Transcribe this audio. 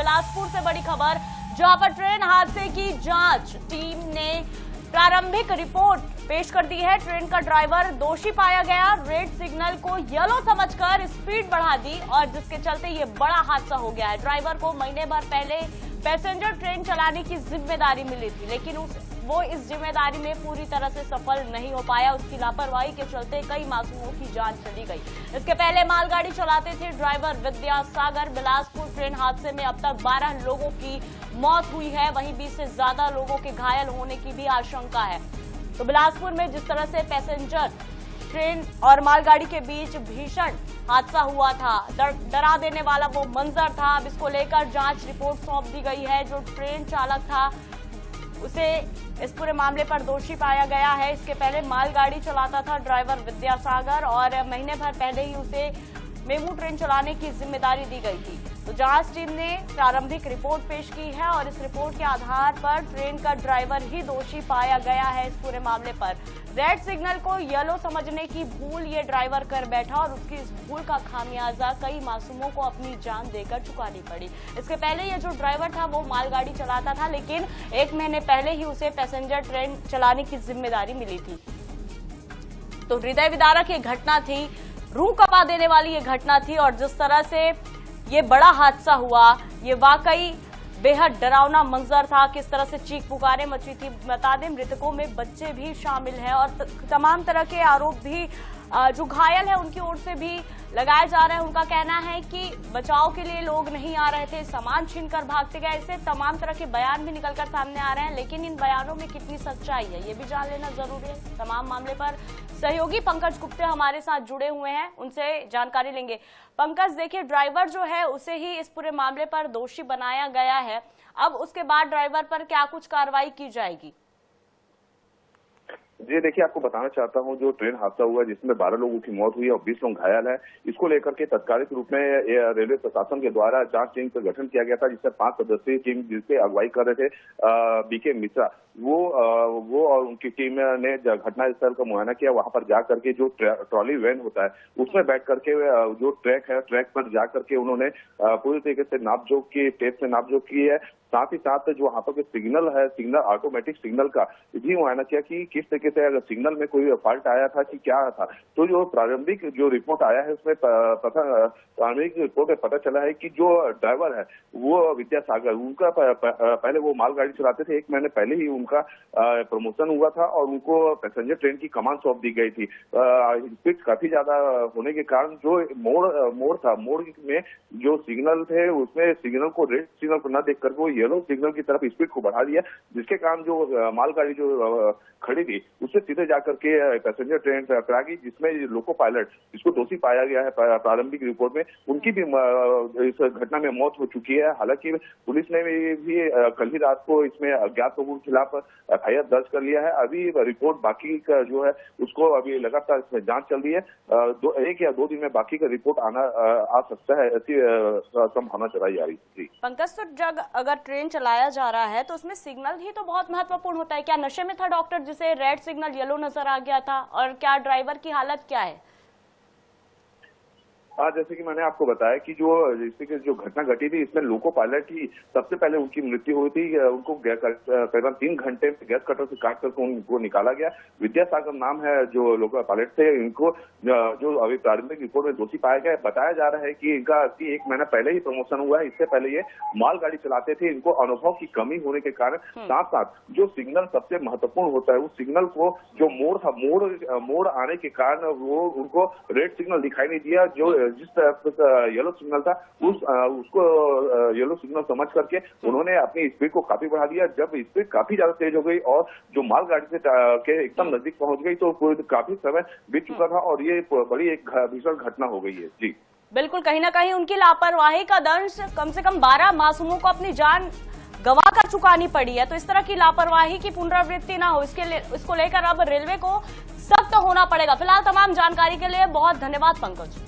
बिलासपुर से बड़ी खबर, जहां पर ट्रेन हादसे की जांच टीम ने प्रारंभिक रिपोर्ट पेश कर दी है। ट्रेन का ड्राइवर दोषी पाया गया, रेड सिग्नल को येलो समझकर स्पीड बढ़ा दी और जिसके चलते ये बड़ा हादसा हो गया है। ड्राइवर को महीने भर पहले पैसेंजर ट्रेन चलाने की जिम्मेदारी मिली थी, लेकिन वो इस जिम्मेदारी में पूरी तरह से सफल नहीं हो पाया। उसकी लापरवाही के चलते कई मासूमों की जान चली गई। इसके पहले मालगाड़ी चलाते थे ड्राइवर विद्यासागर। बिलासपुर ट्रेन हादसे में अब तक 12 लोगों की मौत हुई है, वहीं 20 से ज्यादा लोगों के घायल होने की भी आशंका है। तो बिलासपुर में जिस तरह से पैसेंजर ट्रेन और मालगाड़ी के बीच भीषण हादसा हुआ था, डरा देने वाला वो मंजर था। अब इसको लेकर जांच रिपोर्ट सौंप दी गई है। जो ट्रेन चालक था उसे इस पूरे मामले पर दोषी पाया गया है। इसके पहले मालगाड़ी चलाता था ड्राइवर विद्यासागर और महीने भर पहले ही उसे मेमू ट्रेन चलाने की जिम्मेदारी दी गई थी। तो जांच टीम ने प्रारंभिक रिपोर्ट पेश की है और इस रिपोर्ट के आधार पर ट्रेन का ड्राइवर ही दोषी पाया गया है। इस पूरे मामले पर रेड सिग्नल को येलो समझने की भूल ये ड्राइवर कर बैठा और उसकी इस भूल का खामियाजा कई मासूमों को अपनी जान देकर चुकानी पड़ी। इसके पहले ये जो ड्राइवर था वो मालगाड़ी चलाता था, लेकिन 1 महीने पहले ही उसे पैसेंजर ट्रेन चलाने की जिम्मेदारी मिली थी। तो हृदय विदारक ये घटना थी, रूह कपा देने वाली ये घटना थी और जिस तरह से ये बड़ा हादसा हुआ ये वाकई बेहद डरावना मंजर था। किस तरह से चीख पुकारें मची थी। बता दें मृतकों में बच्चे भी शामिल हैं और तमाम तरह के आरोप भी जो घायल है उनकी ओर से भी लगाए जा रहे हैं। उनका कहना है कि बचाव के लिए लोग नहीं आ रहे थे, सामान छीनकर भागते गए। ऐसे तमाम तरह के बयान भी निकलकर सामने आ रहे हैं, लेकिन इन बयानों में कितनी सच्चाई है ये भी जान लेना जरूरी है। तमाम मामले पर सहयोगी पंकज गुप्ते हमारे साथ जुड़े हुए हैं, उनसे जानकारी लेंगे। पंकज, देखिए ड्राइवर जो है उसे ही इस पूरे मामले पर दोषी बनाया गया है, अब उसके बाद ड्राइवर पर क्या कुछ कार्रवाई की जाएगी? जी देखिए, आपको बताना चाहता हूं, जो ट्रेन हादसा हुआ जिसमें 12 लोगों की मौत हुई और 20 लोग घायल है, इसको लेकर के तत्कालिक रूप में रेलवे प्रशासन के द्वारा जांच टीम का गठन किया गया था, जिससे 5 सदस्यीय टीम जिससे अगुवाई कर रहे थे बीके मिश्रा, वो और उनकी टीम ने घटना स्थल का मुआयना किया। वहां पर जा करके जो ट्रॉली वैन होता है उसमें बैठ करके जो ट्रैक है ट्रैक पर जा करके उन्होंने पूरी तरीके से नापजोक की, टेप से नापजोक की है। साथ ही साथ जो वहां पर सिग्नल है, सिग्नल ऑटोमेटिक सिग्नल का भी मुआयना किया कि किस तरीके से अगर सिग्नल में कोई फॉल्ट आया था कि क्या था। तो जो प्रारंभिक जो रिपोर्ट आया है उसमें प्रारंभिक रिपोर्ट में पता चला है कि जो ड्राइवर है वो विद्यासागर, उनका पहले वो मालगाड़ी चलाते थे, 1 महीने पहले ही उनका प्रमोशन हुआ था और उनको पैसेंजर ट्रेन की कमान सौंप दी गई थी। स्पीड काफी ज्यादा होने के कारण जो मोड़ था, मोड़ में जो सिग्नल थे उसमें सिग्नल को रेड सिग्नल को न देख कर वो येलो सिग्नल की तरफ स्पीड को बढ़ा दिया, जिसके कारण जो मालगाड़ी जो खड़ी थी उससे सीधे जाकर के पैसेंजर ट्रेन टकरा गई, जिसमें लोको पायलट जिसको दोषी पाया गया है प्रारंभिक रिपोर्ट में, उनकी भी इस घटना में मौत हो चुकी है। हालांकि पुलिस ने भी कल ही रात को इसमें अज्ञात लोगों के खिलाफ एफआईआर दर्ज कर लिया है। अभी रिपोर्ट बाकी का जो है उसको अभी लगातार इसमें जांच चल रही है। 1 या 2 दिन में बाकी का रिपोर्ट आ सकता है, ऐसी संभावना चलाई जा रही है। पंकज, तो जब अगर ट्रेन चलाया जा रहा है तो उसमें सिग्नल ही तो बहुत महत्वपूर्ण होता है। क्या नशे में था डॉक्टर जिसे रेड सिग्नल येलो नजर आ गया था, और क्या ड्राइवर की हालत क्या है? जैसे कि मैंने आपको बताया कि जो घटना घटी थी इसमें लोको पायलट ही सबसे पहले उनकी मृत्यु हुई थी। उनको करीबन 3 घंटे में गैस कटर से काट करके उनको निकाला गया। विद्यासागर नाम है जो लोको पायलट थे, इनको जो अभी प्रारंभिक रिपोर्ट में दोषी पाया गया। बताया जा रहा है कि इनका 1 महीना पहले ही प्रमोशन हुआ है, इससे पहले ये मालगाड़ी चलाते थे। इनको अनुभव की कमी होने के कारण साथ साथ जो सिग्नल सबसे महत्वपूर्ण होता है उस सिग्नल को जो मोड़ था, मोड़ आने के कारण वो उनको रेड सिग्नल दिखाई नहीं दिया। जो जिस तरह येलो सिग्नल था उसको येलो सिग्नल समझ करके उन्होंने अपनी स्पीड को काफी बढ़ा दिया। जब स्पीड काफी ज्यादा तेज हो गई और जो मालगाड़ी से के एकदम नजदीक पहुंच गई तो काफी समय बीत चुका था और ये बड़ी एक भीषण घटना हो गई है। जी बिल्कुल, कहीं ना कहीं उनकी लापरवाही का दंश कम से कम 12 मासूमों को अपनी जान गवा कर चुकानी पड़ी है। तो इस तरह की लापरवाही की पुनरावृत्ति ना हो, इसको लेकर अब रेलवे को सख्त होना पड़ेगा। फिलहाल तमाम जानकारी के लिए बहुत धन्यवाद पंकज।